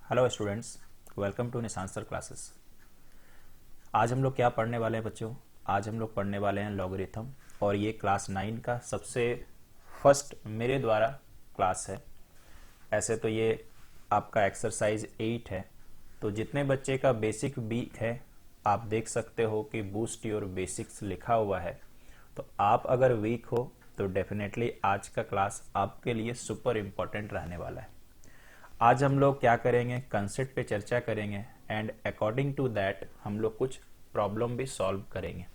Hello students, welcome to निशान sir classes. आज हम लोग क्या पढ़ने वाले हैं बच्चों? आज हम लोग पढ़ने वाले हैं लॉगरिथम और ये क्लास 9 का सबसे फर्स्ट मेरे द्वारा क्लास है। ऐसे तो ये आपका एक्सरसाइज 8 है, तो जितने बच्चे का बेसिक वीक है आप देख सकते हो कि बूस्ट योर बेसिक्स लिखा हुआ है। तो आप अगर वीक हो तो डेफिनेटली आज का क्लास आपके लिए सुपर इम्पोर्टेंट रहने वाला है। आज हम लोग क्या करेंगे, कंसेप्ट पे चर्चा करेंगे एंड अकॉर्डिंग टू दैट हम लोग कुछ प्रॉब्लम भी सॉल्व करेंगे।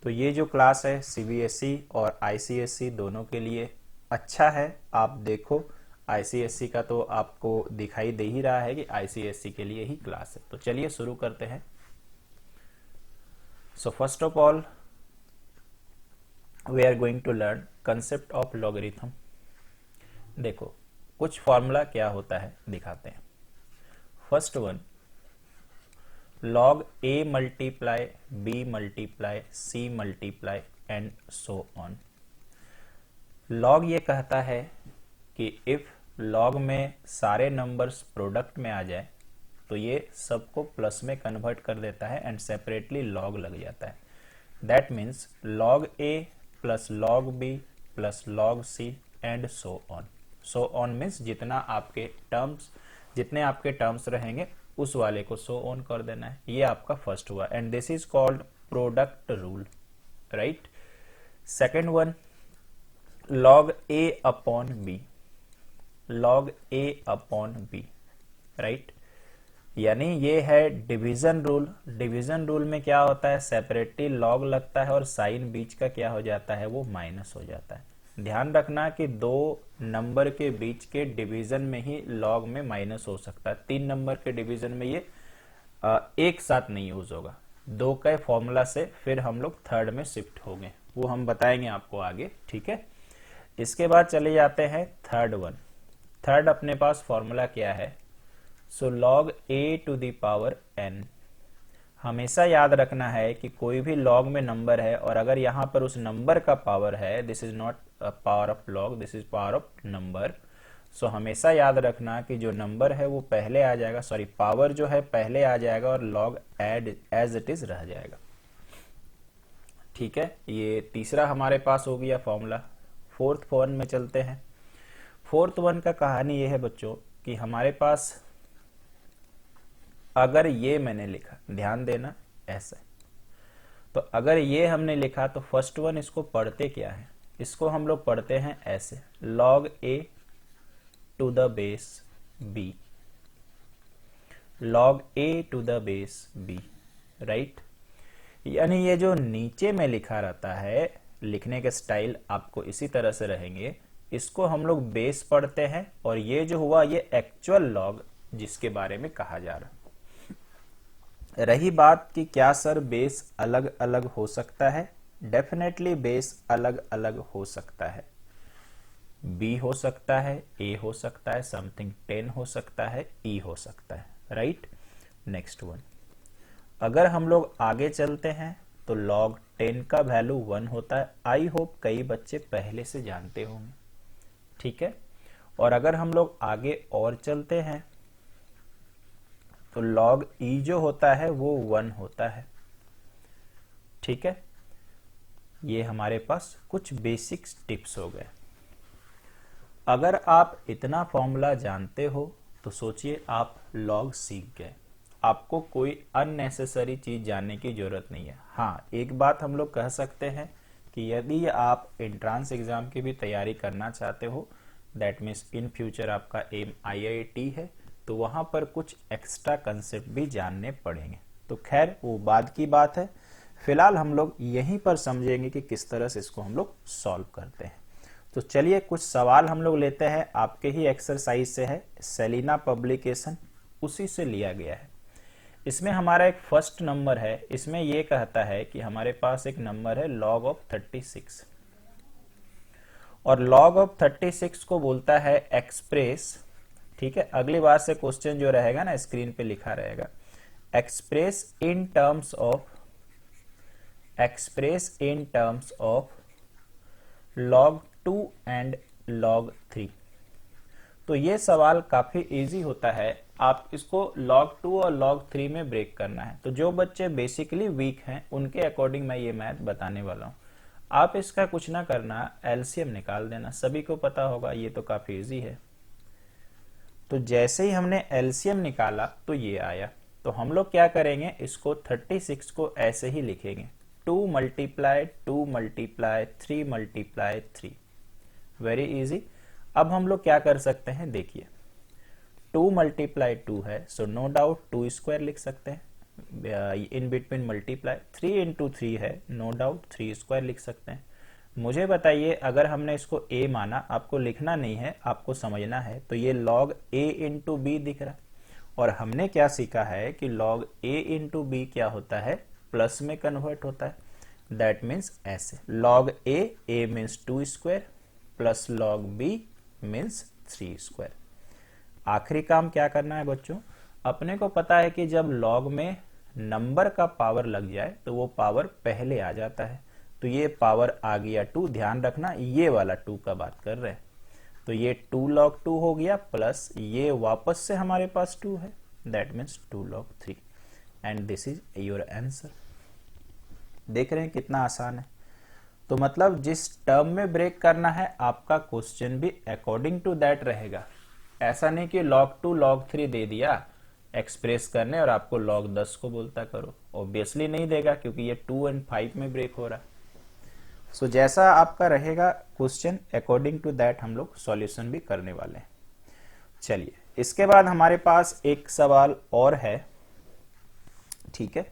तो ये जो क्लास है सीबीएसई और आईसीएसई दोनों के लिए अच्छा है। आप देखो आईसीएसई का तो आपको दिखाई दे ही रहा है कि आईसीएसई के लिए ही क्लास है। तो चलिए शुरू करते हैं। So first of all we are going to learn concept of logarithm. देखो कुछ फॉर्मूला क्या होता है दिखाते हैं। First one, log a multiply b multiply c multiply and so on. log ये कहता है कि इफ log में सारे नंबर्स प्रोडक्ट में आ जाए तो ये सबको प्लस में कन्वर्ट कर देता है एंड सेपरेटली log लग जाता है। That means log a plus log b plus log c and so on. So on means जितने आपके टर्म्स रहेंगे उस वाले को सो ऑन कर देना है। ये आपका फर्स्ट हुआ and this is called product rule, right. Second one, log a upon b, log a upon b, right. यानी ये है डिवीजन रूल। डिवीजन रूल में क्या होता है, सेपरेटली log लगता है और साइन बीच का क्या हो जाता है, वो माइनस हो जाता है। ध्यान रखना कि दो नंबर के बीच के डिवीजन में ही log में माइनस हो सकता है। 3 नंबर के डिवीजन में ये एक साथ नहीं यूज होगा। 2 के फॉर्मूला से फिर हम लोग थर्ड में शिफ्ट होंगे, वो हम बताएंगे आपको आगे, ठीक है। इसके बाद चले जाते हैं थर्ड वन। थर्ड अपने पास फॉर्मूला क्या है, so log a to the power n। हमेशा याद रखना है कि कोई भी log में नंबर है और अगर यहां पर उस नंबर का पावर है, this is not power of log, this is power of number. So हमेशा याद रखना कि जो नंबर है वो पहले आ जाएगा, सॉरी पावर जो है पहले आ जाएगा और log एज इट इज रह जाएगा, ठीक है। ये तीसरा हमारे पास हो गया फॉर्मूला। फोर्थ वन में चलते हैं। फोर्थ वन का कहानी ये है बच्चों कि हमारे पास अगर ये मैंने लिखा, ध्यान देना ऐसा, तो अगर ये हमने लिखा तो फर्स्ट वन इसको पढ़ते क्या है, इसको हम लोग पढ़ते हैं ऐसे, log a to the base b, log a to the base b, right. यानी ये जो नीचे में लिखा रहता है, लिखने के स्टाइल आपको इसी तरह से रहेंगे, इसको हम लोग बेस पढ़ते हैं और ये जो हुआ ये एक्चुअल log जिसके बारे में कहा जा रहा। रही बात कि क्या सर बेस अलग अलग हो सकता है, डेफिनेटली बेस अलग अलग हो सकता है। b हो सकता है, a हो सकता है, समथिंग 10 हो सकता है, e हो सकता है, राइट। नेक्स्ट वन, अगर हम लोग आगे चलते हैं तो log 10 का वैल्यू 1 होता है। आई होप कई बच्चे पहले से जानते होंगे, ठीक है। और अगर हम लोग आगे और चलते हैं तो log e जो होता है वो 1 होता है, ठीक है। ये हमारे पास कुछ बेसिक टिप्स हो गए। अगर आप इतना फॉर्मूला जानते हो तो सोचिए आप log सीख गए, आपको कोई अननेसेसरी चीज जानने की जरूरत नहीं है। हाँ, एक बात हम लोग कह सकते हैं कि यदि आप एंट्रांस एग्जाम की भी तैयारी करना चाहते हो, दैट मीन्स इन फ्यूचर आपका एम IIT है, तो वहां पर कुछ एक्स्ट्रा कंसेप्ट भी जानने पड़ेंगे। तो खैर वो बाद की बात है, फिलहाल हम लोग यहीं पर समझेंगे कि किस तरह से इसको हम लोग सॉल्व करते हैं। तो चलिए कुछ सवाल हम लोग लेते हैं, आपके ही एक्सरसाइज से है, सेलिना पब्लिकेशन उसी से लिया गया है। इसमें हमारा एक फर्स्ट नंबर है, इसमें यह कहता है कि हमारे पास एक नंबर है log ऑफ 36 और log ऑफ 36 को बोलता है एक्सप्रेस, ठीक है। अगली बार से क्वेश्चन जो रहेगा ना स्क्रीन पे लिखा रहेगा, express in terms of log 2 and log 3। तो ये सवाल काफी इजी होता है आप इसको log 2 और log 3 में ब्रेक करना है। तो जो बच्चे बेसिकली वीक हैं उनके अकॉर्डिंग मैं ये मैथ बताने वाला हूँ। आप इसका कुछ ना करना, एलसीएम निकाल देना, सभी को पता होगा, ये तो काफी इजी है। तो जैसे ही हमने एलसीएम निकाला तो ये आया। तो हम लोग क्या करेंगे, इसको 36 को ऐसे ही लिखेंगे, 2 multiply 2 multiply 3 multiply 3। Very easy. अब हम लोग क्या कर सकते हैं, देखिए 2 मल्टीप्लाई 2 है, सो नो डाउट 2 स्क्वायर लिख सकते हैं, इन बिटवीन मल्टीप्लाई। 3 इंटू 3 है, नो डाउट 3 स्क्वायर लिख सकते हैं। मुझे बताइए, अगर हमने इसको a माना, आपको लिखना नहीं है, आपको समझना है, तो ये log a इंटू बी दिख रहा है। और हमने क्या सीखा है कि log a इंटू बी क्या होता है, प्लस में कन्वर्ट होता है। दैट मीन्स ऐसे, log a means 2 square plus log b means 3 square. आखिरी काम क्या करना है बच्चों, अपने को पता है कि जब log में नंबर का पावर लग जाए तो वो पावर पहले आ जाता है। तो ये पावर आ गया 2, ध्यान रखना ये वाला 2 का बात कर रहे हैं। तो ये 2 log 2 हो गया, प्लस ये वापस से हमारे पास 2 है, that means 2 log 3, and this is your answer. देख रहे हैं कितना आसान है। तो मतलब जिस टर्म में ब्रेक करना है, आपका क्वेश्चन भी अकॉर्डिंग टू दैट रहेगा। ऐसा नहीं कि log 2 log 3 दे दिया एक्सप्रेस करने और आपको log 10 को बोलता करो, ऑब्वियसली नहीं देगा, क्योंकि ये 2 और 5 में ब्रेक हो रहा है। सो जैसा आपका रहेगा क्वेश्चन, अकॉर्डिंग टू दैट हम लोग सॉल्यूशन भी करने वाले हैं। चलिए, इसके बाद हमारे पास एक सवाल और है, ठीक है,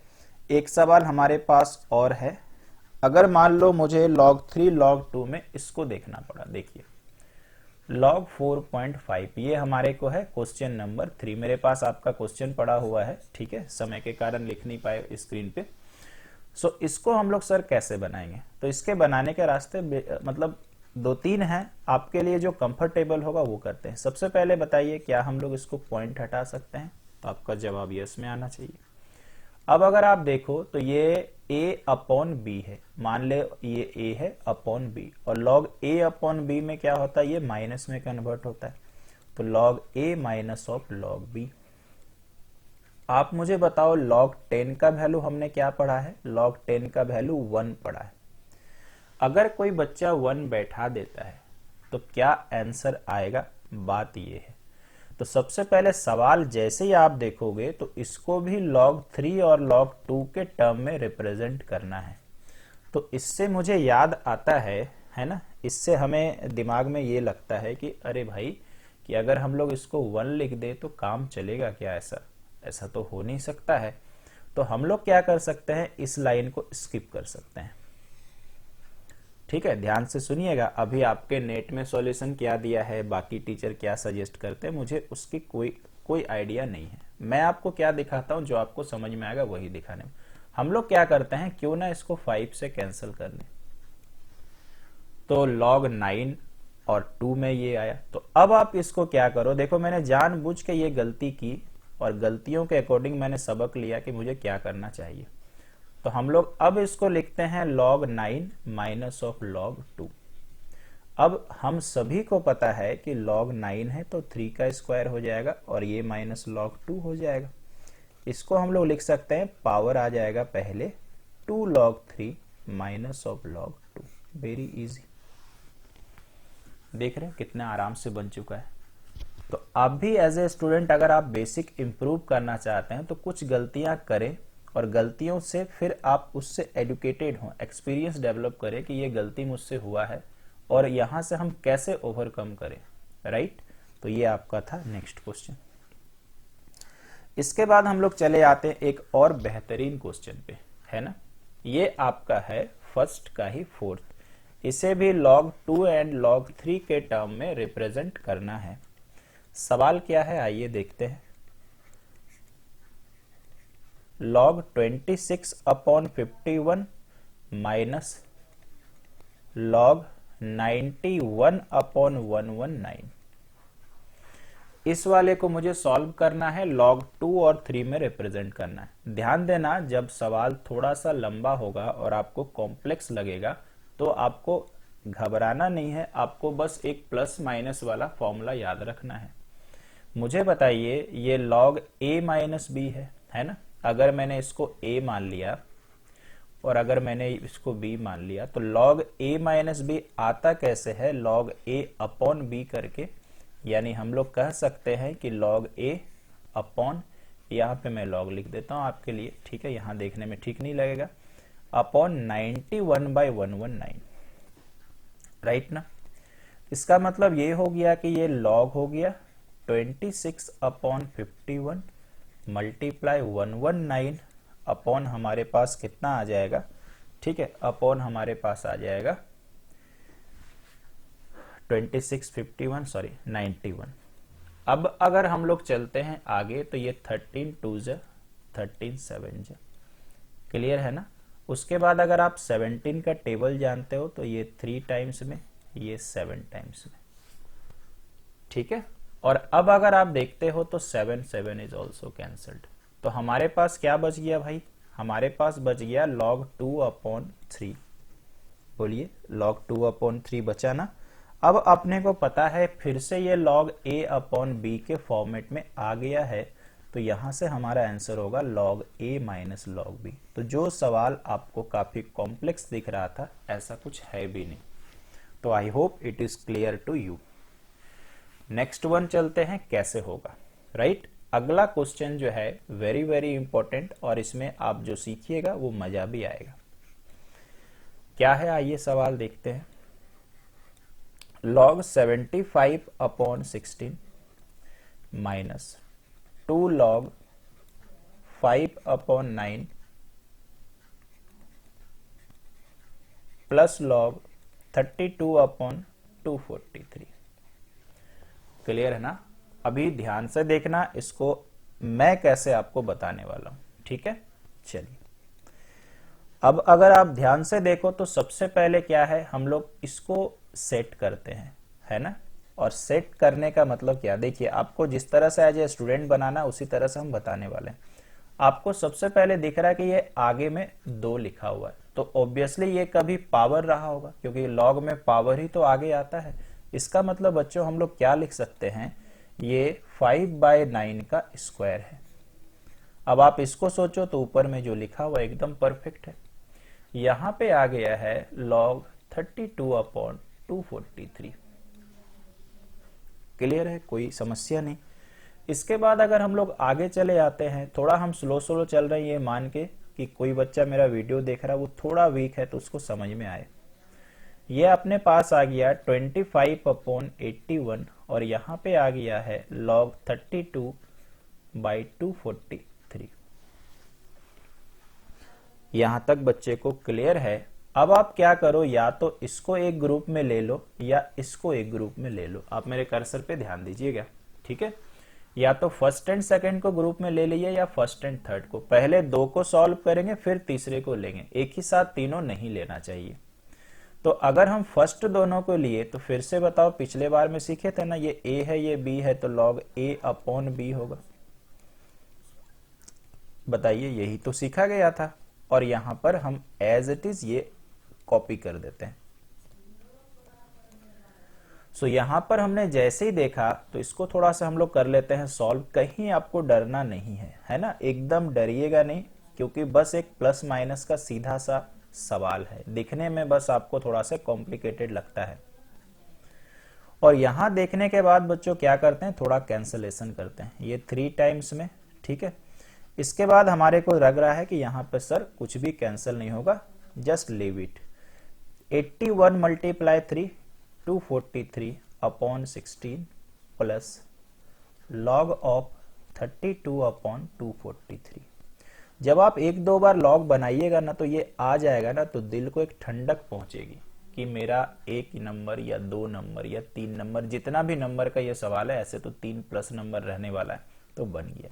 एक सवाल हमारे पास और है। अगर मान लो मुझे log 3 log 2 में इसको देखना पड़ा, देखिए log 4.5, ये हमारे को है क्वेश्चन नंबर 3। मेरे पास आपका क्वेश्चन पड़ा हुआ है, ठीक है, समय के कारण लिख नहीं पाए स्क्रीन पे। सो इसको हम लोग सर कैसे बनाएंगे, तो इसके बनाने के रास्ते मतलब 2-3 हैं, आपके लिए जो कंफर्टेबल होगा वो करते हैं। सबसे पहले बताइए, क्या हम लोग इसको पॉइंट हटा सकते हैं, तो आपका जवाब यस में आना चाहिए। अब अगर आप देखो तो ये a अपॉन बी है, मान ले ये a है अपॉन b, और log a अपॉन b में क्या होता है, ये माइनस में कन्वर्ट होता है। तो log a minus of log b। आप मुझे बताओ, log 10 का वैल्यू हमने क्या पढ़ा है, log 10 का वैल्यू 1 पढ़ा है। अगर कोई बच्चा 1 बैठा देता है तो क्या आंसर आएगा, बात ये है। तो सबसे पहले सवाल जैसे ही आप देखोगे तो इसको भी log 3 और log 2 के टर्म में रिप्रेजेंट करना है। तो इससे मुझे याद आता है ना, इससे हमें दिमाग में ये लगता है कि अरे भाई, कि अगर हम लोग इसको 1 लिख दे तो काम चलेगा क्या, ऐसा तो हो नहीं सकता है। तो हम लोग क्या कर सकते हैं, इस लाइन को स्किप कर सकते हैं। ठीक है, ध्यान से सुनिएगा। अभी आपके नेट में सॉल्यूशन क्या दिया है, बाकी टीचर क्या सजेस्ट करते हैं, मुझे उसकी कोई आइडिया नहीं है। मैं आपको क्या दिखाता हूं, जो आपको समझ में आएगा वही दिखाने में। हम लोग क्या करते हैं, क्यों ना इसको 5 से कैंसिल कर लें। तो log 9 और 2 में ये आया। तो अब आप इसको क्या करो, देखो मैंने जानबूझ के ये गलती की और गलतियों के अकॉर्डिंग मैंने सबक लिया कि मुझे क्या करना चाहिए। तो हम लोग अब इसको लिखते हैं log 9 माइनस ऑफ log 2। अब हम सभी को पता है कि log 9 है तो 3 का स्क्वायर हो जाएगा और ये माइनस log 2 हो जाएगा। इसको हम लोग लिख सकते हैं, पावर आ जाएगा पहले 2 log 3 minus of log 2। Very easy. देख रहे हैं कितना आराम से बन चुका है। तो आप भी एज ए स्टूडेंट अगर आप बेसिक इंप्रूव करना चाहते हैं तो कुछ गलतियां करें और गलतियों से फिर आप उससे एडुकेटेड हों, एक्सपीरियंस डेवलप करें कि ये गलती मुझसे हुआ है और यहां से हम कैसे ओवरकम करें। राइट, तो ये आपका था नेक्स्ट क्वेश्चन। इसके बाद हम लोग चले आते हैं एक और बेहतरीन क्वेश्चन पे, है ना। ये आपका है फर्स्ट का ही 4th। इसे भी log 2 एंड log 3 के टर्म में रिप्रेजेंट करना है। सवाल क्या है, आइए देखते हैं। log 26 upon 51 minus log 91 upon 119। इस वाले को मुझे सॉल्व करना है, log 2 और 3 में रिप्रेजेंट करना है। ध्यान देना, जब सवाल थोड़ा सा लंबा होगा और आपको कॉम्प्लेक्स लगेगा तो आपको घबराना नहीं है, आपको बस एक प्लस माइनस वाला फॉर्मूला याद रखना है। मुझे बताइए ये log a माइनस बी है ना। अगर मैंने इसको a मान लिया और अगर मैंने इसको b मान लिया तो log a माइनस बी आता कैसे है, log a अपॉन b करके। यानी हम लोग कह सकते हैं कि log a अपॉन, यहाँ पे मैं log लिख देता हूँ आपके लिए, ठीक है, यहाँ देखने में ठीक नहीं लगेगा, अपॉन 91/119, राइट ना। इसका मतलब ये हो गया कि ये log हो गया 26/51 मल्टीप्लाई 119 अपॉन हमारे पास कितना आ जाएगा, ठीक है, अपॉन हमारे पास आ जाएगा 91। अब अगर हम लोग चलते हैं आगे तो ये 13 2 13 7 क्लियर है ना। उसके बाद अगर आप 17 का टेबल जानते हो तो ये 3 टाइम्स में, ये 7 टाइम्स में, ठीक है। और अब अगर आप देखते हो तो 7 इज ऑल्सो कैंसल्ड। तो हमारे पास क्या बच गया भाई, हमारे पास बच गया log 2/3। बोलिए log 2/3 बचा ना। अब अपने को पता है फिर से ये log a/b के फॉर्मेट में आ गया है, तो यहां से हमारा आंसर होगा log a minus log b। तो जो सवाल आपको काफी कॉम्प्लेक्स दिख रहा था ऐसा कुछ है भी नहीं। तो I hope it is clear to you. Next one चलते हैं कैसे होगा, राइट। अगला क्वेश्चन जो है वेरी वेरी इंपॉर्टेंट, और इसमें आप जो सीखिएगा वो मजा भी आएगा। क्या है आइए सवाल देखते हैं। log 75/16 minus 2 log 5/9 plus log 32/243। Clear है ना। अभी ध्यान से देखना, इसको मैं कैसे आपको बताने वाला हूं, ठीक है। चलिए अब अगर आप ध्यान से देखो तो सबसे पहले क्या है, हम लोग इसको सेट करते हैं, है ना। और सेट करने का मतलब क्या, देखिए आपको जिस तरह से एज ए स्टूडेंट बनाना उसी तरह से हम बताने वाले हैं। आपको सबसे पहले दिख रहा है कि ये आगे में 2 लिखा हुआ है, तो ऑब्वियसली ये कभी पावर रहा होगा, क्योंकि लॉग में पावर ही तो आगे आता है। इसका मतलब बच्चों हम लोग क्या लिख सकते हैं, ये 5/9 का स्क्वायर है। अब आप इसको सोचो तो ऊपर में जो लिखा हुआ एकदम परफेक्ट है। यहां पे आ गया है log 32/243। क्लियर है, कोई समस्या नहीं। इसके बाद अगर हम लोग आगे चले आते हैं, थोड़ा हम स्लो स्लो चल रहे हैं ये मान के कि कोई बच्चा मेरा वीडियो देख रहा है वो थोड़ा वीक है तो उसको समझ में आए। ये अपने पास आ गया 25/81 और यहां पे आ गया है log 32/243। यहां तक बच्चे को क्लियर है। अब आप क्या करो, या तो इसको एक ग्रुप में ले लो या इसको एक ग्रुप में ले लो। आप मेरे कर्सर पे ध्यान दीजिएगा, ठीक है। या तो फर्स्ट एंड सेकंड को ग्रुप में ले लीजिए या फर्स्ट एंड थर्ड को। पहले 2 को सॉल्व करेंगे फिर तीसरे को लेंगे, एक ही साथ तीनों नहीं लेना चाहिए। तो अगर हम फर्स्ट दोनों को लिए तो फिर से बताओ, पिछले बार में सीखे थे ना, ये a है ये b है, तो log a/b होगा। बताइए, यही तो सीखा गया था। और यहां पर हम एज इट इज ये कॉपी कर देते हैं। सो यहां पर हमने जैसे ही देखा तो इसको थोड़ा सा हम लोग कर लेते हैं सॉल्व। कहीं आपको डरना नहीं है ना, एकदम डरिएगा नहीं, क्योंकि बस एक प्लस माइनस का सीधा सा सवाल है। दिखने में बस आपको थोड़ा सा कॉम्प्लिकेटेड लगता है। और यहां देखने के बाद बच्चों क्या करते हैं, थोड़ा कैंसलेशन करते हैं, ये 3 टाइम्स में, ठीक है। इसके बाद हमारे को लग रहा है कि यहां पर सर कुछ भी कैंसिल नहीं होगा, just leave it. 81 multiply 3 243/16 plus log of 32/243। जब आप 1-2 बार log बनाइएगा ना तो ये आ जाएगा ना, तो दिल को एक ठंडक पहुंचेगी कि मेरा 1 नंबर या 2 नंबर या 3 नंबर, जितना भी नंबर का ये सवाल है, ऐसे तो 3 प्लस नंबर रहने वाला है, तो बन गया।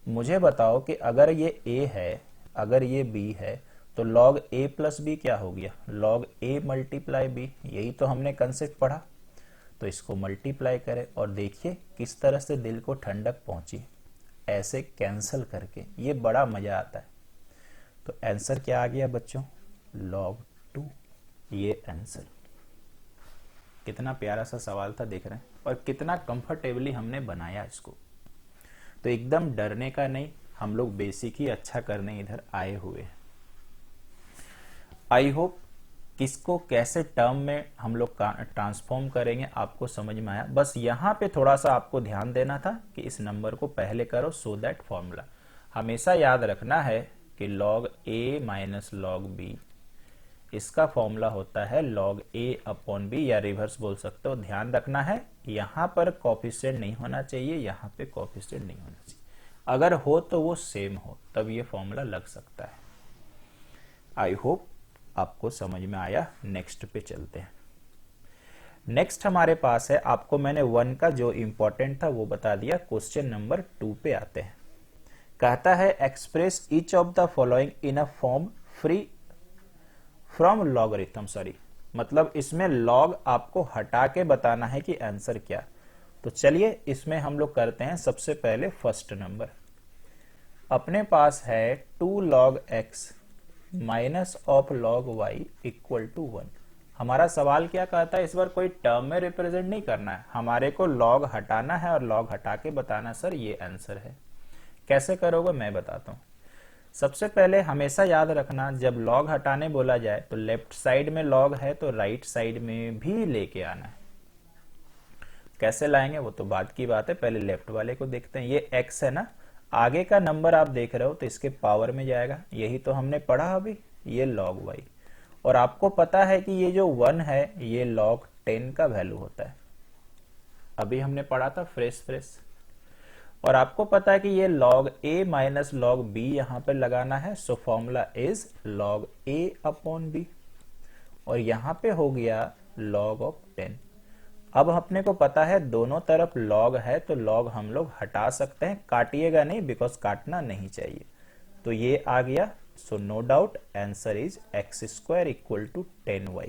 मुझे बताओ कि अगर ये a है, अगर ये b है, तो log a प्लस b क्या हो गया, log a मल्टीप्लाई b। यही तो हमने कंसेप्ट पढ़ा। तो इसको मल्टीप्लाई करें और देखिए किस तरह से दिल को ठंडक पहुंची, ऐसे कैंसल करके, ये बड़ा मजा आता है। तो आंसर क्या आ गया बच्चों, log 2। ये आंसर, कितना प्यारा सा सवाल था, देख रहे हैं। और कितना कंफर्टेबली हमने बनाया इसको। तो एकदम डरने का नहीं, हम लोग बेसिक ही अच्छा करने इधर आए हुए हैं। आई होप किसको कैसे टर्म में हम लोग ट्रांसफॉर्म करेंगे आपको समझ में आया। बस यहाँ पे थोड़ा सा आपको ध्यान देना था कि इस नंबर को पहले करो, सो दैट फॉर्मूला हमेशा याद रखना है कि log a minus log b, इसका फॉर्मूला होता है log a अपॉन b, या रिवर्स बोल सकते हो। ध्यान रखना है यहाँ पर कोफिशिएंट नहीं होना चाहिए, यहाँ पे कोफिशिएंट नहीं होना चाहिए। अगर हो तो वो सेम हो, तब ये फॉर्मूला लग सकता है। आई होप आपको समझ में आया। नेक्स्ट पे चलते हैं। नेक्स्ट हमारे पास है, आपको मैंने 1 का जो इंपॉर्टेंट था वो बता दिया। क्वेश्चन नंबर 2 पे आते हैं। कहता है express each of the following in a form free from logarithm. Sorry, मतलब इसमें लॉग आपको हटा के बताना है कि आंसर क्या। तो चलिए इसमें हम लोग करते हैं। सबसे पहले फर्स्ट नंबर अपने पास है 2 log x minus of log y equal to 1। हमारा सवाल क्या कहता है, इस बार कोई टर्म में रिप्रेजेंट नहीं करना है, हमारे को लॉग हटाना है और लॉग हटा के बताना सर ये आंसर है। कैसे करोगे मैं बताता हूं। सबसे पहले हमेशा याद रखना, जब लॉग हटाने बोला जाए तो लेफ्ट साइड में लॉग है तो राइट साइड में भी लेके आना है। कैसे लाएंगे वो तो बाद की बात है, पहले लेफ्ट वाले को देखते हैं। ये x है ना, आगे का नंबर आप देख रहे हो तो इसके पावर में जाएगा, यही तो हमने पढ़ा अभी, ये log y। और आपको पता है कि ये जो 1 है ये log 10 का वैल्यू होता है, अभी हमने पढ़ा था फ्रेश। और आपको पता है कि ये log a minus log b यहां पर लगाना है, so formula is log a upon b, और यहां पे हो गया log ऑफ 10। अब अपने को पता है दोनों तरफ log है तो log हम लोग हटा सकते हैं, काटिएगा नहीं बिकॉज काटना नहीं चाहिए। तो ये आ गया, so no doubt answer is x square equal to 10y।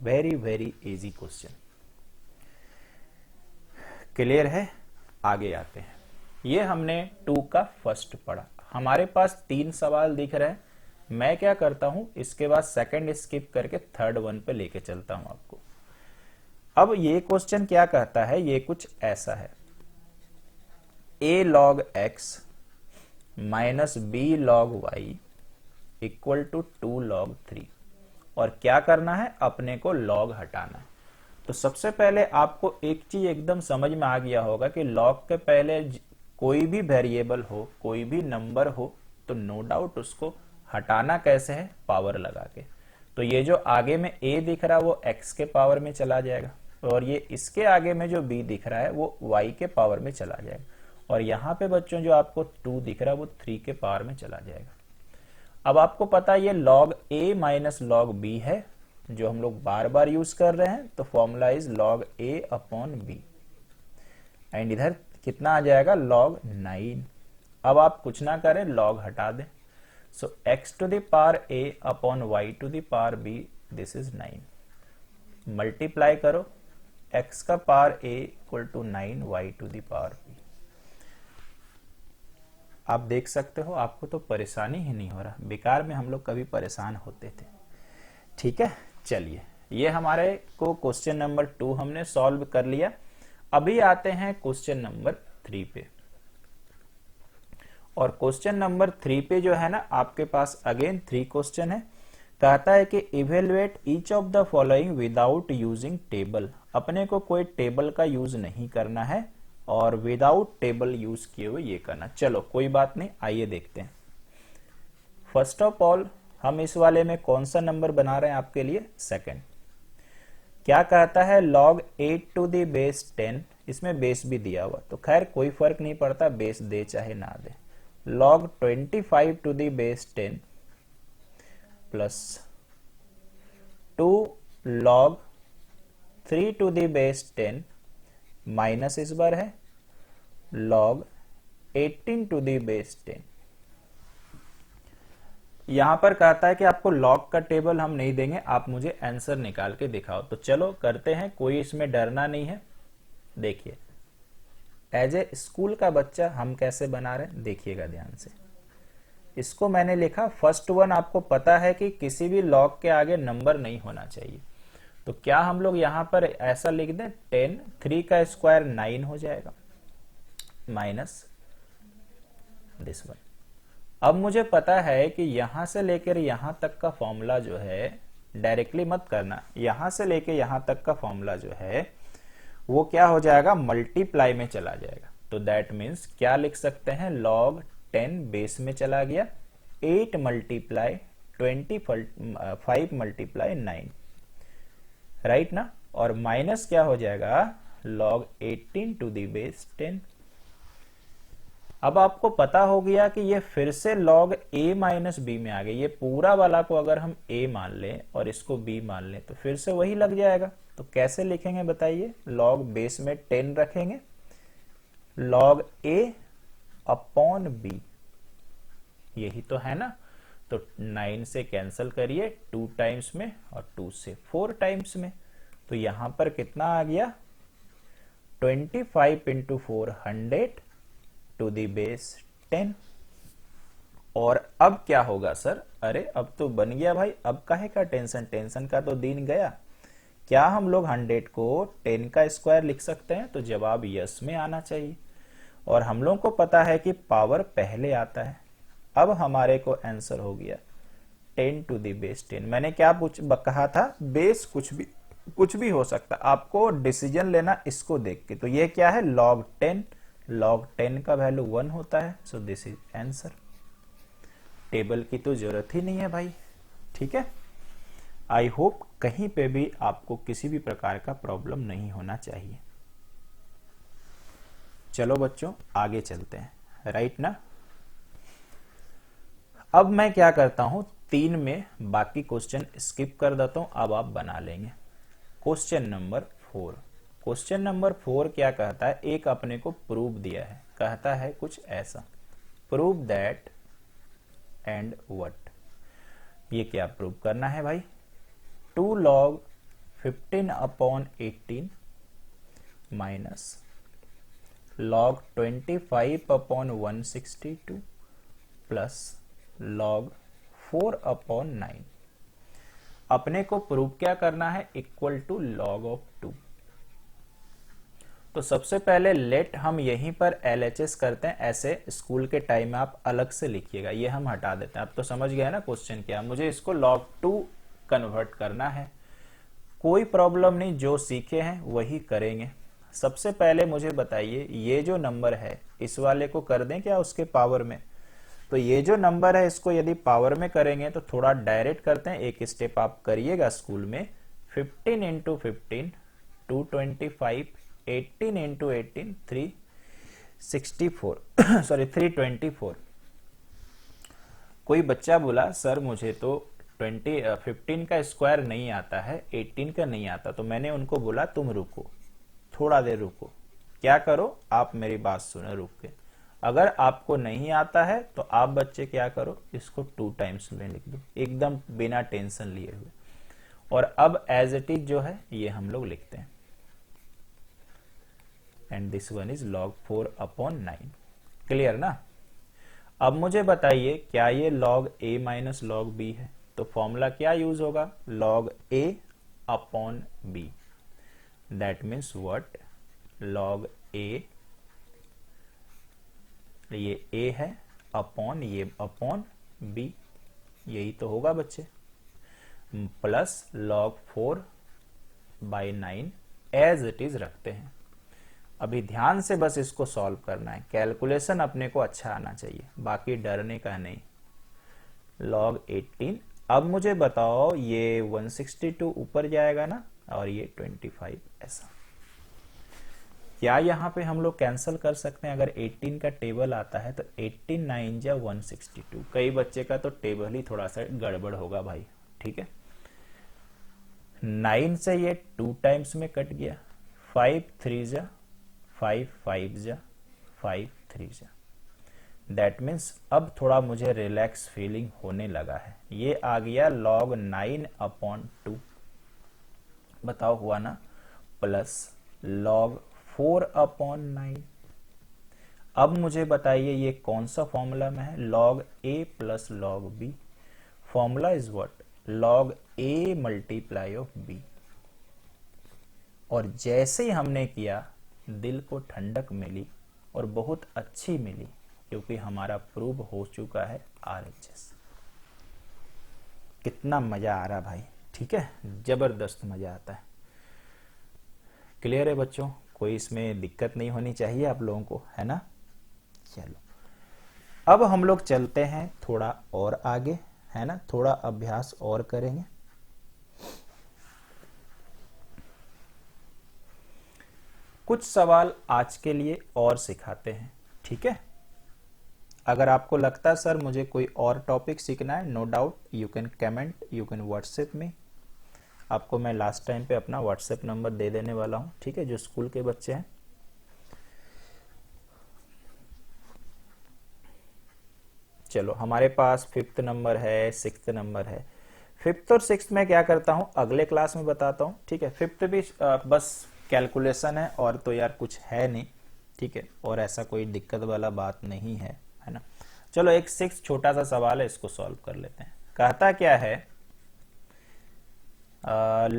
Very very easy question. Clear है, आगे आते हैं। ये हमने 2 का फर्स्ट पढ़ा। हमारे पास 3 सवाल दिख रहे हैं। मैं क्या करता हूं, इसके बाद सेकंड स्किप करके थर्ड 1 पे लेके चलता हूं आपको। अब ये क्वेश्चन क्या कहता है, ये कुछ ऐसा है, a log x minus b log y equal to 2 log 3, और क्या करना है, अपने को log हटाना है। तो सबसे पहले आपको एक चीज एकदम समझ में आ गया होगा कि log के पहले कोई भी वेरिएबल हो, कोई भी नंबर हो, तो नो डाउट उसको हटाना कैसे है, पावर लगा के। तो ये जो आगे में a दिख रहा है वो x के पावर में चला जाएगा, और ये इसके आगे में जो b दिख रहा है वो y के पावर में चला जाएगा, और यहाँ पे बच्चों जो आपको 2 दिख रहा है वो 3 के पावर में चला जाएगा। अब आपको पता है ये log a minus log b है जो हम लोग बार बार यूज कर रहे हैं, तो formula is log a upon b, and इधर कितना आ जाएगा, log 9। अब आप कुछ ना करें, log हटा दें, so x to the power a upon y to the power b, this is 9। Multiply करो, x का power a equal to 9 y to the power b। आप देख सकते हो आपको तो परेशानी ही नहीं हो रहा, बेकार में हम लोग कभी परेशान होते थे। ठीक है, चलिए ये हमारे को क्वेश्चन नंबर 2 हमने सॉल्व कर लिया। अभी आते हैं क्वेश्चन नंबर 3 पे, और क्वेश्चन नंबर 3 पे जो है ना आपके पास अगेन 3 क्वेश्चन है। कहता है कि evaluate each of the following without using table. अपने को कोई टेबल का यूज नहीं करना है, और विदाउट टेबल यूज किए हुए ये करना। चलो कोई बात नहीं, आइए देखते हैं। फर्स्ट ऑफ ऑल हम इस वाले में कौन सा नंबर बना रहे हैं आपके लिए, सेकंड। क्या कहता है, log 8 टू द बेस 10, इसमें बेस भी दिया हुआ तो खैर कोई फर्क नहीं पड़ता, बेस दे चाहे ना दे। log 25 to the base 10 plus 2 log 3 to the base 10 minus इस बार है log 18 टू द बेस 10। यहां पर कहता है कि आपको log का टेबल हम नहीं देंगे, आप मुझे आंसर निकाल के दिखाओ। तो चलो करते हैं, कोई इसमें डरना नहीं है। देखिए एज ए स्कूल का बच्चा हम कैसे बना रहे हैं, देखिएगा ध्यान से। इसको मैंने लिखा फर्स्ट 1, आपको पता है कि किसी भी log के आगे नंबर नहीं होना चाहिए, तो क्या हम लोग यहां पर ऐसा लिख दें 10, 3 का स्क्वायर 9 हो जाएगा, माइनस दिस वन। अब मुझे पता है कि यहां से लेकर यहां तक का फॉर्मूला जो है, डायरेक्टली मत करना, यहां से लेकर यहां तक का फॉर्मूला जो है वो क्या हो जाएगा, मल्टीप्लाई में चला जाएगा। तो दैट मीन्स क्या लिख सकते हैं, log 10 बेस में चला गया, 8 मल्टीप्लाई 25 मल्टीप्लाई 9, राइट ना। और माइनस क्या हो जाएगा, log 18 टू दी बेस 10। अब आपको पता हो गया कि ये फिर से log a माइनस बी में आ गया। ये पूरा वाला को अगर हम a मान लें और इसको b मान लें तो फिर से वही लग जाएगा। तो कैसे लिखेंगे बताइए, log बेस में 10 रखेंगे, log a अपॉन b, यही तो है ना। तो 9 से कैंसिल करिए 2 टाइम्स में और 2 से 4 टाइम्स में, तो यहां पर कितना आ गया, 25 इंटू 4 100 टू दी बेस 10। और अब क्या होगा सर, अरे अब तो बन गया भाई, अब काहे का टेंशन, टेंशन का तो दिन गया। क्या हम लोग 100 को 10 का स्क्वायर लिख सकते हैं, तो जवाब यस में आना चाहिए। और हम लोग को पता है कि पावर पहले आता है। अब हमारे को आंसर हो गया 10 टू दी बेस 10। मैंने क्या कहा था, बेस कुछ भी हो सकता, आपको डिसीजन लेना इसको देख के। तो ये क्या है, log 10, log 10 का वैल्यू 1 होता है, so this is answer. Table की तो जरूरत ही नहीं है भाई, ठीक है। आई होप कहीं पे भी आपको किसी भी प्रकार का प्रॉब्लम नहीं होना चाहिए। चलो बच्चों आगे चलते हैं, राइट ना। अब मैं क्या करता हूं, 3 में बाकी क्वेश्चन स्किप कर देता हूं, अब आप बना लेंगे। क्वेश्चन नंबर 4, क्वेश्चन नंबर 4 क्या कहता है, एक अपने को प्रूव दिया है, कहता है कुछ ऐसा, प्रूव दैट एंड व्हाट। ये क्या प्रूव करना है भाई, 2 log 15 upon 18 minus log 25 upon 162 plus log 4 upon 9। अपने को प्रूव क्या करना है, इक्वल टू log ऑफ 2। तो सबसे पहले लेट हम यहीं पर LHS करते हैं, ऐसे स्कूल के टाइम में आप अलग से लिखिएगा, ये हम हटा देते हैं। आप तो समझ गए ना क्वेश्चन क्या, मुझे इसको log 2 कन्वर्ट करना है। कोई प्रॉब्लम नहीं, जो सीखे हैं वही करेंगे। सबसे पहले मुझे बताइए, ये जो नंबर है इस वाले को कर दें क्या उसके पावर में। तो ये जो नंबर है इसको यदि पावर में करेंगे तो थोड़ा डायरेक्ट करते हैं, एक स्टेप आप करिएगा स्कूल में। 15 इंटू 15 225, 18 इंटू 18 364 सॉरी 324। कोई बच्चा बोला सर मुझे तो 15 का स्क्वायर नहीं आता है, 18 का नहीं आता। तो मैंने उनको बोला तुम रुको, थोड़ा देर रुको, क्या करो आप मेरी बात सुनो रुक के। अगर आपको नहीं आता है तो आप बच्चे क्या करो, इसको 2 टाइम्स में लिख दो, एकदम बिना टेंशन लिए हुए। और अब एज इट इज जो है ये हम लोग लिखते हैं, and this one is log 4 upon 9। Clear ना। अब मुझे बताइए क्या ये log a minus log b है, तो फॉर्मूला क्या यूज होगा, log a upon b। That means what, log a, ये a है अपॉन ये अपॉन b, यही तो होगा बच्चे, plus log 4 by 9 as it is रखते हैं। अभी ध्यान से बस इसको सॉल्व करना है, कैलकुलेशन अपने को अच्छा आना चाहिए, बाकी डरने का नहीं। log 18, अब मुझे बताओ ये 162 ऊपर जाएगा ना, और ये 25 ऐसा। क्या यहाँ पे हम लोग कैंसिल कर सकते हैं, अगर 18 का टेबल आता है तो 18 9 जा 162। कई बच्चे का तो टेबल ही थोड़ा सा गड़बड़ होगा भाई, ठीक है। 9 से ये 2 टाइम्स में कट गया, 5 3 जा 5 5 जा 5 3 जा। दैट मीन्स अब थोड़ा मुझे रिलैक्स फीलिंग होने लगा है। ये आ गया log 9 अपॉन 2, बताओ हुआ ना, प्लस log 4 अपॉन 9। अब मुझे बताइए ये कौन सा फॉर्मूला में है, log a plus log b। Formula is what, log a multiply of b। और जैसे ही हमने किया दिल को ठंडक मिली और बहुत अच्छी मिली, क्योंकि हमारा प्रूव हो चुका है RHS। कितना मजा आ रहा भाई, ठीक है, जबरदस्त मजा आता है। क्लियर है बच्चों, कोई इसमें दिक्कत नहीं होनी चाहिए आप लोगों को, है ना। चलो अब हम लोग चलते हैं थोड़ा और आगे, है ना, थोड़ा अभ्यास और करेंगे। कुछ सवाल आज के लिए और सिखाते हैं, ठीक है। अगर आपको लगता है सर मुझे कोई और टॉपिक सीखना है, no doubt you can comment, you can WhatsApp में। आपको मैं लास्ट टाइम पे अपना व्हाट्सएप नंबर दे देने वाला हूं, ठीक है, जो स्कूल के बच्चे हैं। चलो हमारे पास 5th नंबर है, 6th नंबर है। 5th और 6th में क्या करता हूं अगले क्लास में बताता हूं, ठीक है। 5th भी बस कैलकुलेशन है और तो यार कुछ है नहीं, ठीक है, और ऐसा कोई दिक्कत वाला बात नहीं है, है ना। चलो एक 6 छोटा सा सवाल है, इसको सॉल्व कर लेते हैं। कहता क्या है,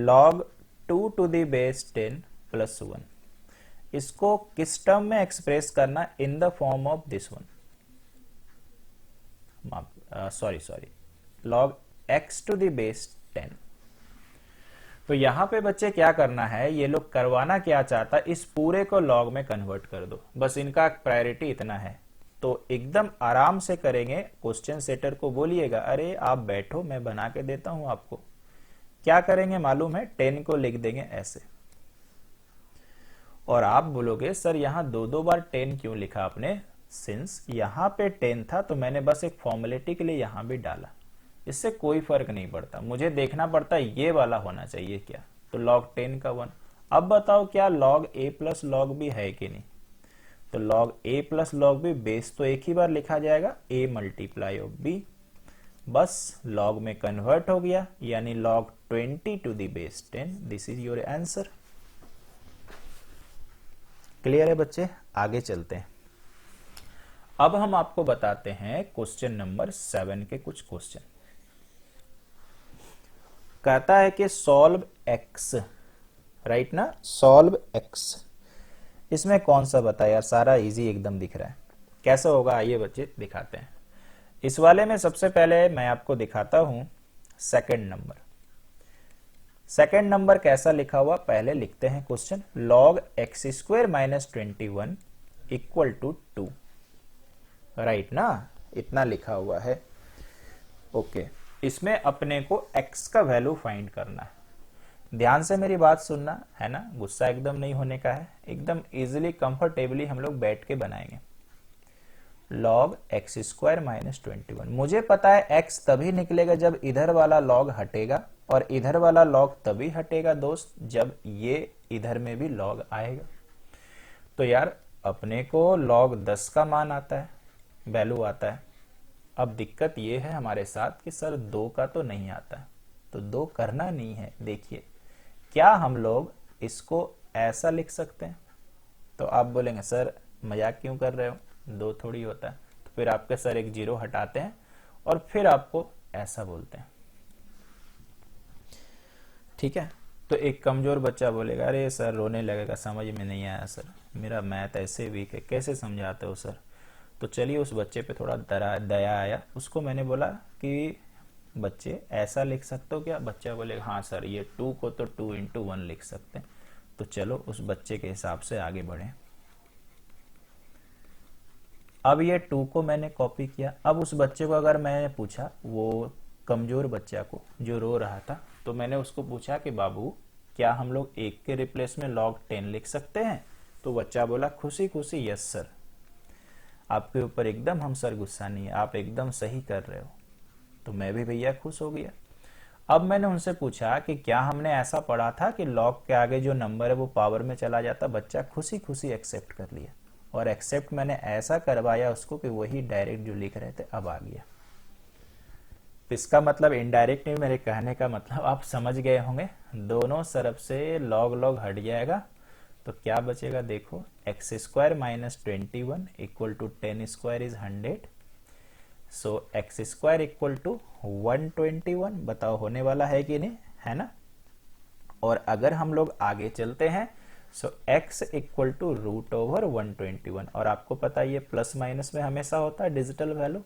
log 2 to the base 10 plus 1, इसको किस टर्म में एक्सप्रेस करना, in the form of this one, sorry log x to the base 10। तो यहां पे बच्चे क्या करना है, ये लोग करवाना क्या चाहता है, इस पूरे को log में कन्वर्ट कर दो, बस इनका प्रायोरिटी इतना है। तो एकदम आराम से करेंगे। क्वेश्चन सेटर को बोलिएगा अरे आप बैठो मैं बना के देता हूं आपको। क्या करेंगे मालूम है, 10 को लिख देंगे ऐसे, और आप बोलोगे सर यहां दो बार 10 क्यों लिखा आपने, सिंस यहां पे 10 था तो मैंने बस एक फॉर्मेलिटी के लिए यहां भी डाला, इससे कोई फर्क नहीं पड़ता, मुझे देखना पड़ता ये वाला होना चाहिए क्या, तो log 10 का 1। अब बताओ क्या log a plus log b है कि नहीं, तो log a plus log b, base तो एक ही बार लिखा जाएगा, a मल्टीप्लाई ऑफ b, बस log में कन्वर्ट हो गया, यानी log 20 to the base 10, this is your answer. Clear है बच्चे, आगे चलते हैं। अब हम आपको बताते हैं क्वेश्चन नंबर 7 के कुछ क्वेश्चन। कहता है कि सॉल्व x, राइट ना, सॉल्व x। इसमें कौन सा बता यार, सारा इजी एकदम दिख रहा है, कैसे होगा आइए बच्चे दिखाते हैं। इस वाले में सबसे पहले मैं आपको दिखाता हूं सेकंड नंबर। सेकंड नंबर कैसा लिखा हुआ पहले लिखते हैं question, log x square minus 21 equal to 2, right ना, इतना लिखा हुआ है। ओके, इसमें अपने को x का वैल्यू फाइंड करना है। ध्यान से मेरी बात सुनना, है ना, गुस्सा एकदम नहीं होने का है, एकदम इजीली कंफर्टेबली हम लोग बैठ के बनाएंगे। log x स्क्वायर माइनस 21, मुझे पता है x तभी निकलेगा जब इधर वाला log हटेगा, और इधर वाला log तभी हटेगा दोस्त जब ये इधर में भी log आएगा। तो यार अपने को log 10 का मान आता है, वैल्यू आता है। अब दिक्कत ये है हमारे साथ कि सर 2 का तो नहीं आता है, तो 2 करना नहीं है। देखिए क्या हम लोग इसको ऐसा लिख सकते हैं, तो आप बोलेंगे सर मजाक क्यों कर रहे हो, 2 थोड़ी होता है, तो फिर आपके सर एक 0 हटाते हैं और फिर आपको ऐसा बोलते हैं, ठीक है। तो एक कमजोर बच्चा बोलेगा अरे सर रोने लगेगा, समझ में नहीं आया सर, मेरा मैथ ऐसे वीक है, कैसे समझाते हो सर। तो चलिए उस बच्चे पे थोड़ा दया आया, उसको मैंने बोला कि बच्चे ऐसा लिख सकते हो क्या, बच्चा बोलेगा हाँ सर ये 2 को तो 2 into 1 लिख सकते हैं। तो चलो उस बच्चे के हिसाब से आगे बढ़े। अब ये 2 को मैंने कॉपी किया, अब उस बच्चे को अगर मैंने पूछा, वो कमजोर बच्चा को जो रो रहा था, तो मैंने उसको पूछा कि बाबू क्या हम लोग 1 के रिप्लेस में log 10 लिख सकते हैं, तो बच्चा बोला खुशी खुशी यस सर। आपके ऊपर एकदम हम सर गुस्सा नहीं है, आप एकदम सही कर रहे हो। तो मैं भी भैया खुश हो गया। अब मैंने उनसे पूछा कि क्या हमने ऐसा पढ़ा था कि log के आगे जो नंबर है वो पावर में चला जाता, बच्चा खुशी खुशी एक्सेप्ट कर लिया, और एक्सेप्ट मैंने ऐसा करवाया उसको कि वही डायरेक्ट जो लिख रहे थे अब आ गया। तो इसका मतलब इनडायरेक्ट नहीं, मेरे कहने का मतलब आप समझ गए होंगे, दोनों तरफ से log log हट जाएगा, तो क्या बचेगा देखो, x square minus 21 equal to 10 square is 100, so x square equal to 121, बताओ होने वाला है कि नहीं, है ना। और अगर हम लोग आगे चलते हैं so x equal to root over 121, और आपको पता है ये प्लस माइनस में हमेशा होता है डिजिटल वैल्यू,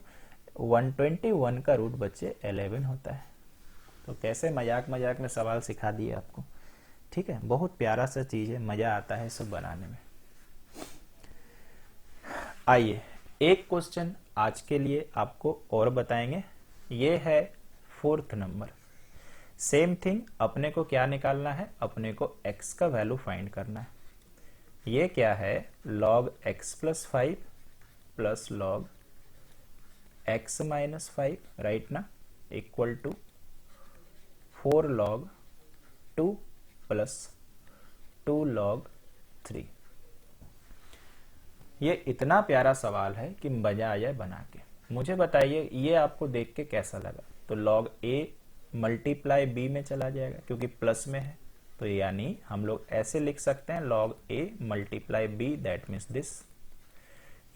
121 का रूट बच्चे 11 होता है। तो कैसे मजाक मजाक में सवाल सिखा दिए आपको, ठीक है, बहुत प्यारा सा चीज है, मजा आता है सब बनाने में। आइए एक क्वेश्चन आज के लिए आपको और बताएंगे, ये है 4th नंबर। सेम थिंग, अपने को क्या निकालना है, अपने को x का वैल्यू फाइंड करना है। ये क्या है, log x plus 5 plus log x minus 5, right ना, equal to 4 log 2 plus 2 log 3। ये इतना प्यारा सवाल है कि मजा आ जाए बना के। मुझे बताइए ये आपको देख के कैसा लगा। तो log a मल्टीप्लाई b में चला जाएगा क्योंकि प्लस में है, तो यानी हम लोग ऐसे लिख सकते हैं log a multiply b, that means this.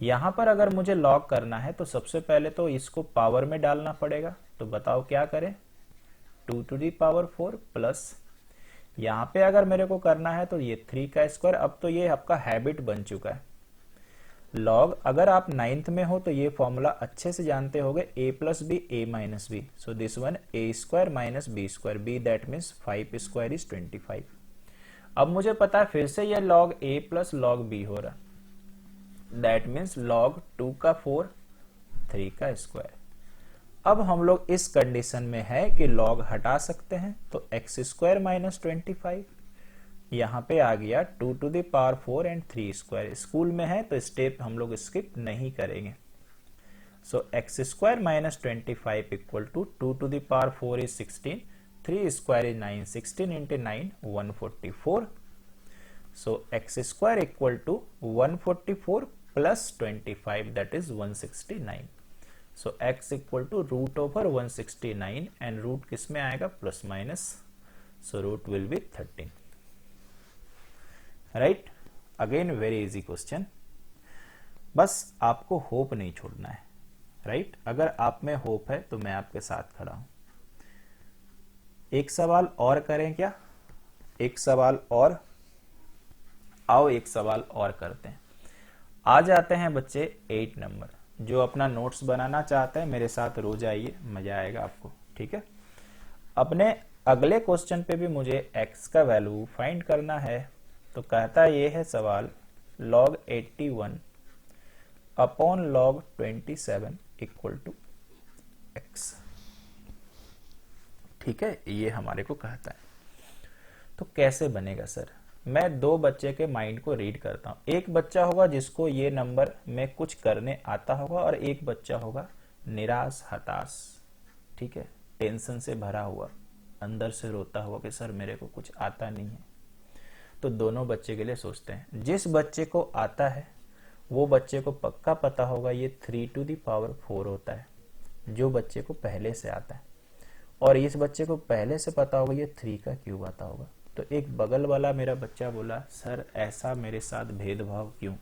यहां पर अगर मुझे log करना है तो सबसे पहले तो इसको पावर में डालना पड़ेगा, तो बताओ क्या करें, 2 टू दी पावर 4 प्लस, यहां पे अगर मेरे को करना है तो ये 3 का स्क्वायर। अब तो ये आपका हैबिट बन चुका है। लॉग अगर आप 9th में हो तो ये फॉर्मूला अच्छे से जानते होगे, a plus b a minus b, so this one a square minus b square, b that means 5 square is 25। अब मुझे पता है फिर से ये log a plus log b हो रहा, दैट मीन्स log 2 का 4 3 का स्क्वायर। अब हम लोग इस कंडीशन में है कि log हटा सकते हैं, तो x स्क्वायर माइनस 25, यहां पे आ गया 2 to the power 4 and 3 square. School में है तो स्टेप हम लोग स्किप नहीं करेंगे। So x square minus 25 equal to 2 to the power 4 is 16, 3 square is 9, 16 into 9 144। So x square equal to 144 plus 25 that is 169। So x equal to root over 169 and root किस में आएगा, plus minus, so root will be 13, right. Again very easy question, बस आपको hope नहीं छोड़ना है, right. अगर आप में होप है तो मैं आपके साथ खड़ा हूं। एक सवाल और करें क्या, एक सवाल और, आओ एक सवाल और करते हैं। आ जाते हैं बच्चे 8 नंबर। जो अपना नोट्स बनाना चाहते हैं मेरे साथ रोज आइए, मजा आएगा आपको, ठीक है। अपने अगले क्वेश्चन पे भी मुझे x का वैल्यू फाइंड करना है, तो कहता ये है सवाल log 81 upon log 27 equal to x, ठीक है, ये हमारे को कहता है। तो कैसे बनेगा सर, मैं दो बच्चे के माइंड को रीड करता हूं। एक बच्चा होगा जिसको ये नंबर में कुछ करने आता होगा, और एक बच्चा होगा निराश हताश, ठीक है, टेंशन से भरा हुआ, अंदर से रोता हुआ कि सर मेरे को कुछ आता नहीं है। तो दोनों बच्चे के लिए सोचते हैं। जिस बच्चे को आता है वो बच्चे को पक्का पता होगा ये 3 टू दी पावर 4 होता है, जो बच्चे को पहले से आता है, और इस बच्चे को पहले से पता होगा ये 3 का क्यूब आता होगा। तो एक बगल वाला मेरा बच्चा बोला सर ऐसा मेरे साथ भेदभाव क्यों,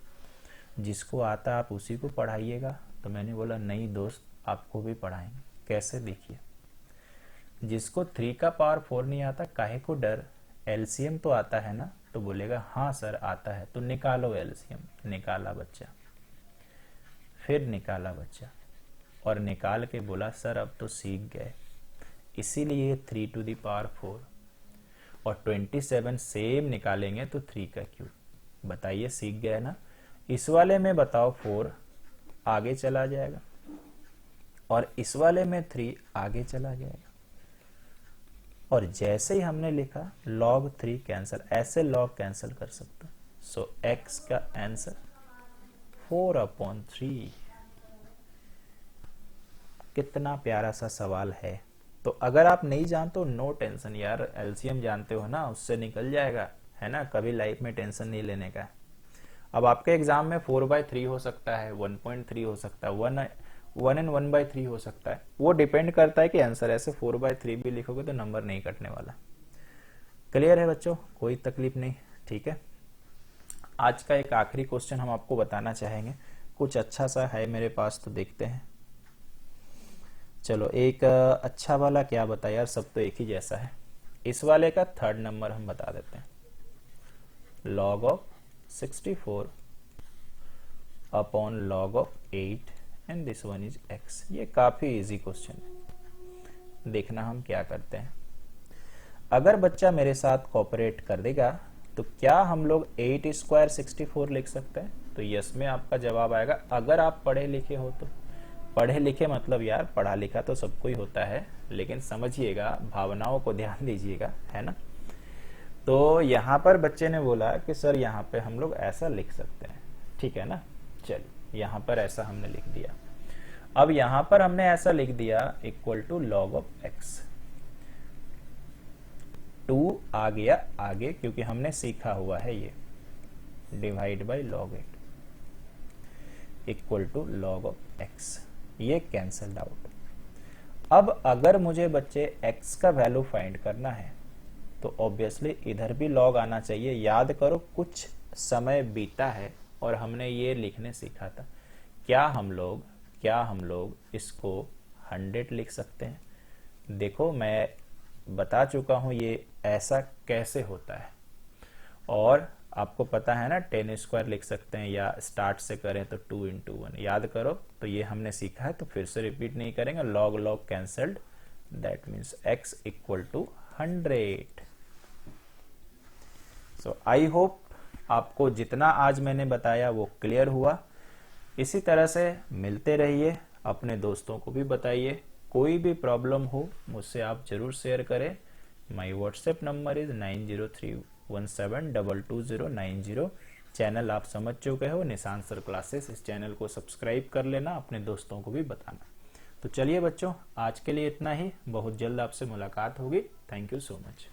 जिसको आता आप उसी को पढ़ाइएगा। तो मैंने बोला नहीं दोस्त, आपको भी पढ़ाएंगे। कैसे, देखिए, जिसको 3 का पावर 4 नहीं आता काहे को डर, एलसीएम तो आता है ना। तो बोलेगा हाँ सर आता है, तो निकालो एलसीएम। निकाला बच्चा, फिर निकाला बच्चा, और निकाल के बोला सर अब तो सीख गए, इसीलिए 3 टू दी पावर 4 और 27 सेम निकालेंगे तो 3 का क्यूब। बताइए सीख गए ना। इस वाले में बताओ 4 आगे चला जाएगा, और इस वाले में 3 आगे चला जाएगा, और जैसे ही हमने लिखा log 3 कैंसिल, ऐसे log कैंसिल कर सकते हैं। सो x का आंसर 4/3। कितना प्यारा सा सवाल है। तो अगर आप नहीं जानते हो नो टेंशन यार, एलसीएम जानते हो ना, उससे निकल जाएगा, है ना। कभी लाइफ में टेंशन नहीं लेने का। अब आपके एग्जाम में 4/3 हो सकता है, 1.3 हो सकता है, 1 एंड 1/3 हो सकता है। वो डिपेंड करता है कि आंसर ऐसे 4/3 भी लिखोगे तो नंबर नहीं कटने वाला। क्लियर है बच्चों, कोई तकलीफ नहीं, ठीक है। आज का एक आखिरी क्वेश्चन हम आपको बताना चाहेंगे, कुछ अच्छा सा है मेरे पास, तो देखते हैं। चलो एक अच्छा वाला क्या बताया यार, सब तो एक ही जैसा है। इस वाले का थर्ड नंबर हम बता देते हैं, log of 64 upon log of 8 and this one is x। ये काफी इजी क्वेश्चन है। देखना हम क्या करते हैं। अगर बच्चा मेरे साथ कोऑपरेट कर देगा तो क्या हम लोग 8 स्क्वायर 64 लिख सकते हैं? तो यस में आपका जवाब आएगा, अगर आप पढ़े लिखे हो तो। पढ़े लिखे मतलब यार पढ़ा लिखा तो सबको ही होता है, लेकिन समझिएगा, भावनाओं को ध्यान दीजिएगा, है ना। तो यहाँ पर बच्चे ने बोला कि सर यहाँ पे हम लोग ऐसा लिख सकते हैं, ठीक है ना। चलिए यहाँ पर ऐसा हमने लिख दिया। अब यहाँ पर हमने ऐसा लिख दिया equal to log of x. 2 आ गया आगे क्योंकि हमने सीखा हुआ है ये, divide by log 8 equal to log of x. ये कैंसल्ड आउट। अब अगर मुझे बच्चे x का वैल्यू फाइंड करना है तो ऑब्वियसली इधर भी लॉग आना चाहिए। याद करो कुछ समय बीता है और हमने ये लिखने सीखा था। क्या हम लोग इसको 100 लिख सकते हैं? देखो मैं बता चुका हूं ये ऐसा कैसे होता है, और आपको पता है ना 10 स्क्वायर लिख सकते हैं, या स्टार्ट से करें तो 2 इंटू 1। याद करो, तो ये हमने सीखा है तो फिर से रिपीट नहीं करेंगे। Log log cancelled, that means x equal to 100। So I hope आपको जितना आज मैंने बताया वो क्लियर हुआ। इसी तरह से मिलते रहिए, अपने दोस्तों को भी बताइए। कोई भी प्रॉब्लम हो मुझसे आप जरूर शेयर करें। My WhatsApp number is 9031722090। Channel आप समझ चुके हो, निशान सर क्लासेस। इस चैनल को सब्सक्राइब कर लेना, अपने दोस्तों को भी बताना। तो चलिए बच्चों, आज के लिए इतना ही। बहुत जल्द आपसे मुलाकात होगी। Thank you so much.